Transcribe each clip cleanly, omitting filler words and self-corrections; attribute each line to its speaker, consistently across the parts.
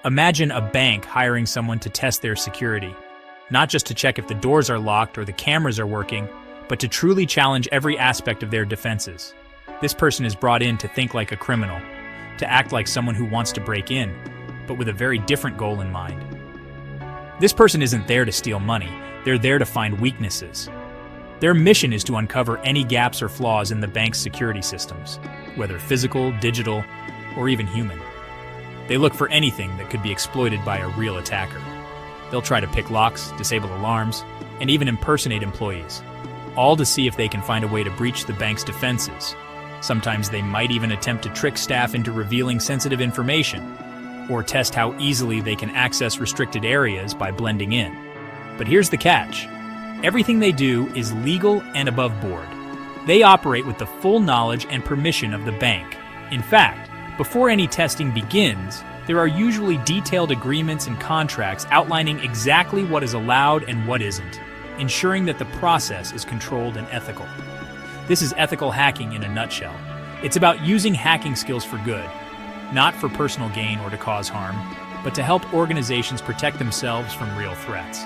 Speaker 1: Imagine a bank hiring someone to test their security, not just to check if the doors are locked or the cameras are working, but to truly challenge every aspect of their defenses. This person is brought in to think like a criminal, to act like someone who wants to break in, but with a very different goal in mind. This person isn't there to steal money, they're there to find weaknesses. Their mission is to uncover any gaps or flaws in the bank's security systems, whether physical, digital, or even human. They look for anything that could be exploited by a real attacker. They'll try to pick locks, disable alarms, and even impersonate employees, all to see if they can find a way to breach the bank's defenses. Sometimes they might even attempt to trick staff into revealing sensitive information, or test how easily they can access restricted areas by blending in. But here's the catch. Everything they do is legal and above board. They operate with the full knowledge and permission of the bank. In fact, before any testing begins, there are usually detailed agreements and contracts outlining exactly what is allowed and what isn't, ensuring that the process is controlled and ethical. This is ethical hacking in a nutshell. It's about using hacking skills for good, not for personal gain or to cause harm, but to help organizations protect themselves from real threats.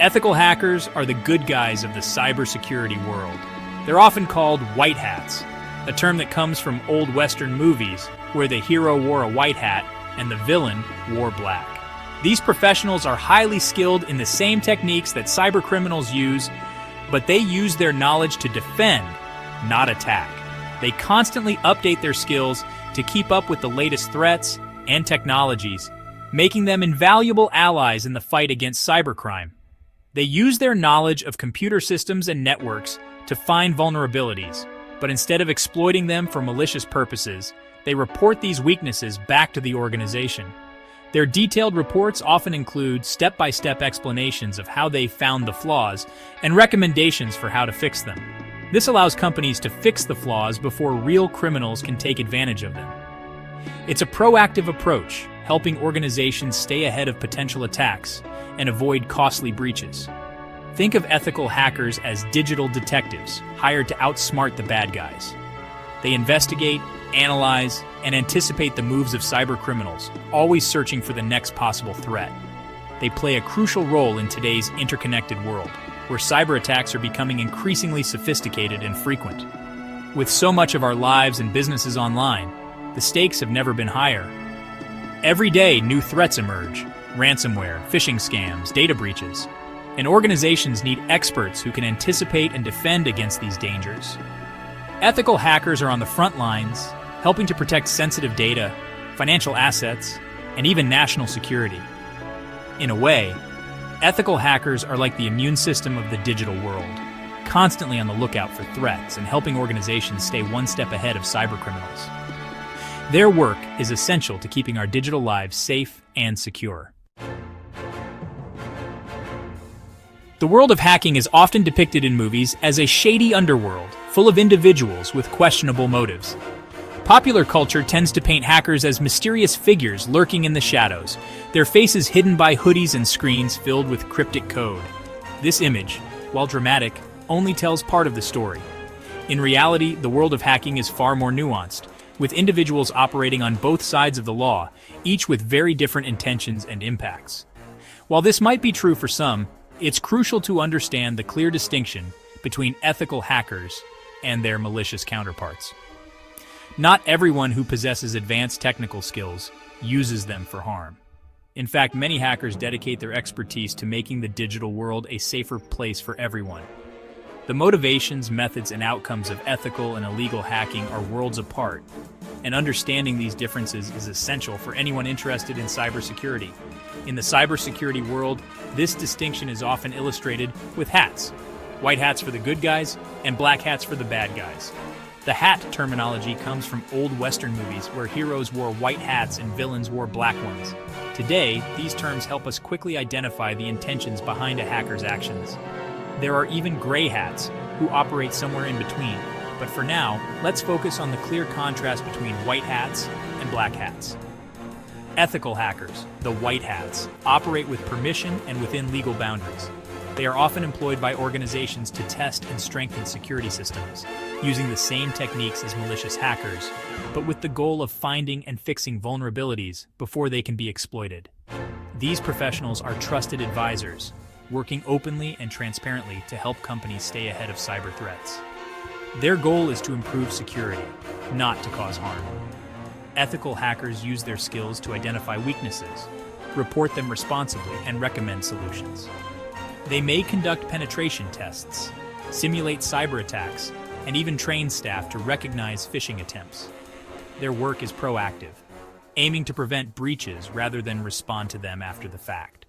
Speaker 1: Ethical hackers are the good guys of the cybersecurity world. They're often called white hats, a term that comes from old Western movies where the hero wore a white hat and the villain wore black. These professionals are highly skilled in the same techniques that cybercriminals use, but they use their knowledge to defend, not attack. They constantly update their skills to keep up with the latest threats and technologies, making them invaluable allies in the fight against cybercrime. They use their knowledge of computer systems and networks to find vulnerabilities, but instead of exploiting them for malicious purposes, they report these weaknesses back to the organization. Their detailed reports often include step-by-step explanations of how they found the flaws and recommendations for how to fix them. This allows companies to fix the flaws before real criminals can take advantage of them. It's a proactive approach, helping organizations stay ahead of potential attacks and avoid costly breaches. Think of ethical hackers as digital detectives hired to outsmart the bad guys. They investigate, analyze, and anticipate the moves of cybercriminals, always searching for the next possible threat. They play a crucial role in today's interconnected world, where cyber attacks are becoming increasingly sophisticated and frequent. With so much of our lives and businesses online, the stakes have never been higher. Every day, new threats emerge: ransomware, phishing scams, data breaches. And organizations need experts who can anticipate and defend against these dangers. Ethical hackers are on the front lines, helping to protect sensitive data, financial assets, and even national security. In a way, ethical hackers are like the immune system of the digital world, constantly on the lookout for threats and helping organizations stay one step ahead of cybercriminals. Their work is essential to keeping our digital lives safe and secure. The world of hacking is often depicted in movies as a shady underworld, full of individuals with questionable motives. Popular culture tends to paint hackers as mysterious figures lurking in the shadows, their faces hidden by hoodies and screens filled with cryptic code. This image, while dramatic, only tells part of the story. In reality, the world of hacking is far more nuanced, with individuals operating on both sides of the law, each with very different intentions and impacts. While this might be true for some, it's crucial to understand the clear distinction between ethical hackers and their malicious counterparts. Not everyone who possesses advanced technical skills uses them for harm. In fact, many hackers dedicate their expertise to making the digital world a safer place for everyone. The motivations, methods, and outcomes of ethical and illegal hacking are worlds apart, and understanding these differences is essential for anyone interested in cybersecurity. In the cybersecurity world, this distinction is often illustrated with hats. White hats for the good guys, and black hats for the bad guys. The hat terminology comes from old Western movies where heroes wore white hats and villains wore black ones. Today, these terms help us quickly identify the intentions behind a hacker's actions. There are even gray hats, who operate somewhere in between. But for now, let's focus on the clear contrast between white hats and black hats. Ethical hackers, the white hats, operate with permission and within legal boundaries. They are often employed by organizations to test and strengthen security systems, using the same techniques as malicious hackers, but with the goal of finding and fixing vulnerabilities before they can be exploited. These professionals are trusted advisors, working openly and transparently to help companies stay ahead of cyber threats. Their goal is to improve security, not to cause harm. Ethical hackers use their skills to identify weaknesses, report them responsibly, and recommend solutions. They may conduct penetration tests, simulate cyber attacks, and even train staff to recognize phishing attempts. Their work is proactive, aiming to prevent breaches rather than respond to them after the fact.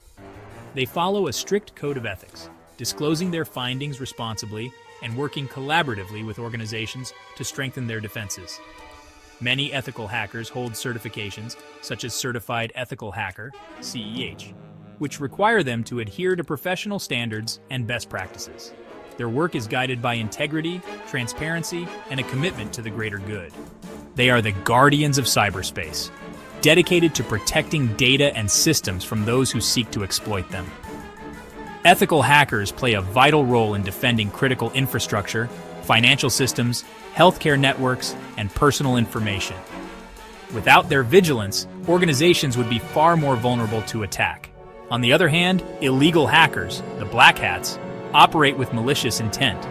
Speaker 1: They follow a strict code of ethics, disclosing their findings responsibly and working collaboratively with organizations to strengthen their defenses. Many ethical hackers hold certifications, such as Certified Ethical Hacker, CEH, which require them to adhere to professional standards and best practices. Their work is guided by integrity, transparency, and a commitment to the greater good. They are the guardians of cyberspace, dedicated to protecting data and systems from those who seek to exploit them. Ethical hackers play a vital role in defending critical infrastructure, financial systems, healthcare networks, and personal information. Without their vigilance, organizations would be far more vulnerable to attack. On the other hand, illegal hackers, the black hats, operate with malicious intent.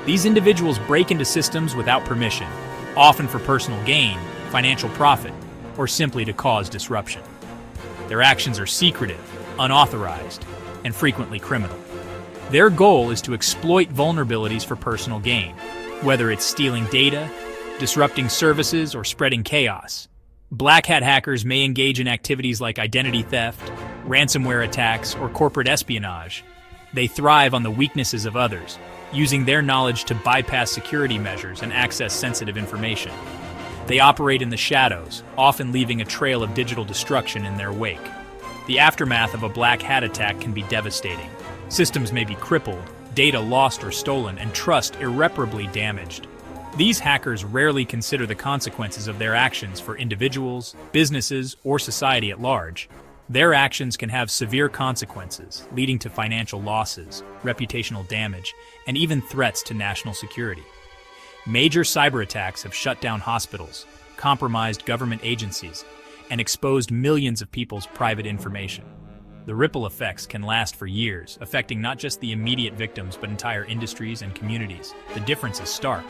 Speaker 1: These individuals break into systems without permission, often for personal gain, financial profit, or simply to cause disruption. Their actions are secretive, unauthorized, and frequently criminal. Their goal is to exploit vulnerabilities for personal gain, whether it's stealing data, disrupting services, or spreading chaos. Black hat hackers may engage in activities like identity theft, ransomware attacks, or corporate espionage. They thrive on the weaknesses of others, using their knowledge to bypass security measures and access sensitive information. They operate in the shadows, often leaving a trail of digital destruction in their wake. The aftermath of a black hat attack can be devastating. Systems may be crippled, data lost or stolen, and trust irreparably damaged. These hackers rarely consider the consequences of their actions for individuals, businesses, or society at large. Their actions can have severe consequences, leading to financial losses, reputational damage, and even threats to national security. Major cyber attacks have shut down hospitals, compromised government agencies, and exposed millions of people's private information. The ripple effects can last for years, affecting not just the immediate victims but entire industries and communities. The difference is stark.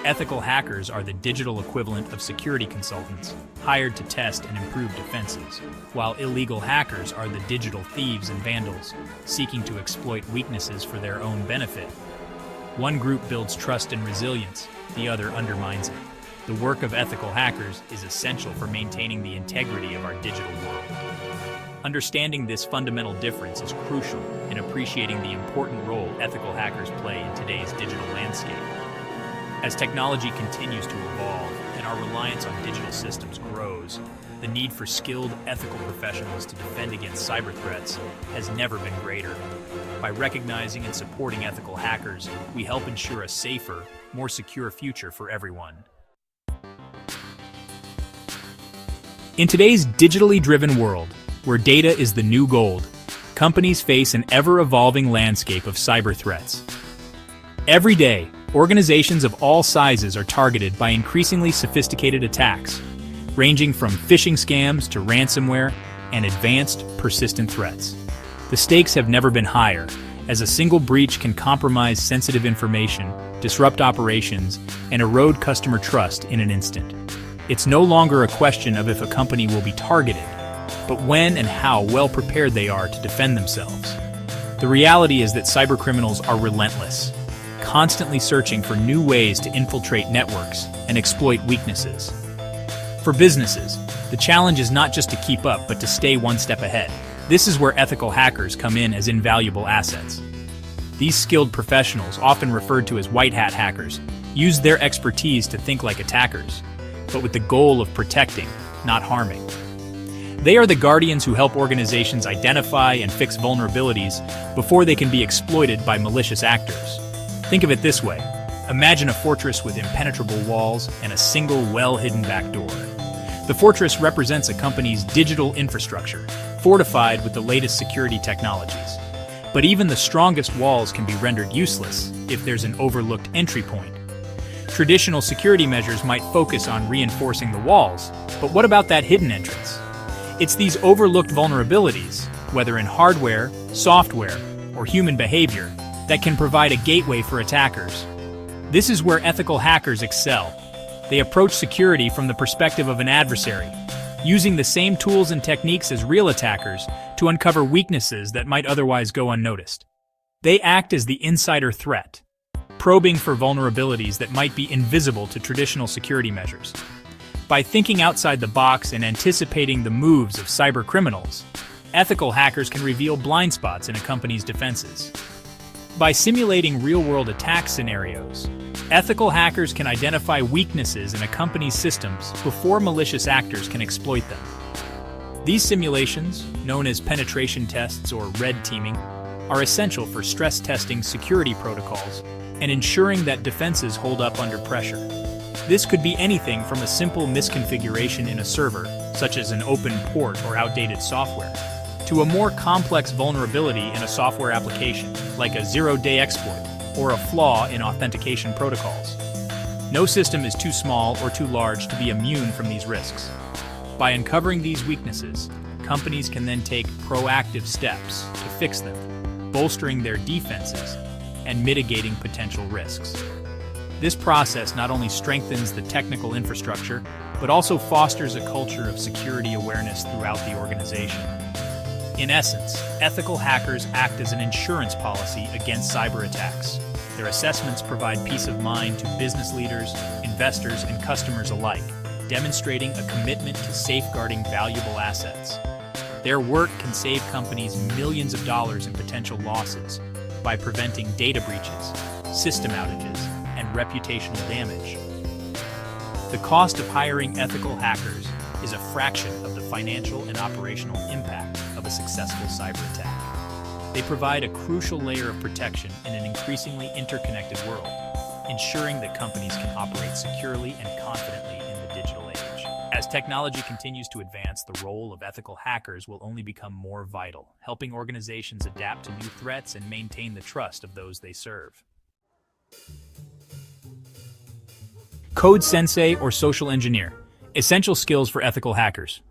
Speaker 1: Ethical hackers are the digital equivalent of security consultants, hired to test and improve defenses, while illegal hackers are the digital thieves and vandals, seeking to exploit weaknesses for their own benefit. One group builds trust and resilience, the other undermines it. The work of ethical hackers is essential for maintaining the integrity of our digital world. Understanding this fundamental difference is crucial in appreciating the important role ethical hackers play in today's digital landscape. As technology continues to evolve and our reliance on digital systems grows, the need for skilled ethical professionals to defend against cyber threats has never been greater. By recognizing and supporting ethical hackers, we help ensure a safer, more secure future for everyone. In today's digitally driven world, where data is the new gold, companies face an ever-evolving landscape of cyber threats. Every day, organizations of all sizes are targeted by increasingly sophisticated attacks, ranging from phishing scams to ransomware and advanced, persistent threats. The stakes have never been higher, as a single breach can compromise sensitive information, disrupt operations, and erode customer trust in an instant. It's no longer a question of if a company will be targeted, but when and how well prepared they are to defend themselves. The reality is that cybercriminals are relentless, constantly searching for new ways to infiltrate networks and exploit weaknesses. For businesses, the challenge is not just to keep up, but to stay one step ahead. This is where ethical hackers come in as invaluable assets. These skilled professionals, often referred to as white hat hackers, use their expertise to think like attackers, but with the goal of protecting, not harming. They are the guardians who help organizations identify and fix vulnerabilities before they can be exploited by malicious actors. Think of it this way. Imagine a fortress with impenetrable walls and a single well-hidden back door. The fortress represents a company's digital infrastructure, fortified with the latest security technologies. But even the strongest walls can be rendered useless if there's an overlooked entry point. Traditional security measures might focus on reinforcing the walls, but what about that hidden entrance? It's these overlooked vulnerabilities, whether in hardware, software, or human behavior, that can provide a gateway for attackers. This is where ethical hackers excel. They approach security from the perspective of an adversary, using the same tools and techniques as real attackers to uncover weaknesses that might otherwise go unnoticed. They act as the insider threat, probing for vulnerabilities that might be invisible to traditional security measures. By thinking outside the box and anticipating the moves of cyber criminals, ethical hackers can reveal blind spots in a company's defenses. By simulating real-world attack scenarios, ethical hackers can identify weaknesses in a company's systems before malicious actors can exploit them. These simulations, known as penetration tests or red teaming, are essential for stress testing security protocols and ensuring that defenses hold up under pressure. This could be anything from a simple misconfiguration in a server, such as an open port or outdated software, to a more complex vulnerability in a software application, like a zero-day exploit or a flaw in authentication protocols. No system is too small or too large to be immune from these risks. By uncovering these weaknesses, companies can then take proactive steps to fix them, bolstering their defenses and mitigating potential risks. This process not only strengthens the technical infrastructure, but also fosters a culture of security awareness throughout the organization. In essence, ethical hackers act as an insurance policy against cyber attacks. Their assessments provide peace of mind to business leaders, investors, and customers alike, demonstrating a commitment to safeguarding valuable assets. Their work can save companies millions of dollars in potential losses by preventing data breaches, system outages, and reputational damage. The cost of hiring ethical hackers is a fraction of the financial and operational impact of a successful cyber attack. They provide a crucial layer of protection in an increasingly interconnected world, ensuring that companies can operate securely and confidently in the digital age. As technology continues to advance, the role of ethical hackers will only become more vital, helping organizations adapt to new threats and maintain the trust of those they serve. Code Sensei or social engineer, essential skills for ethical hackers.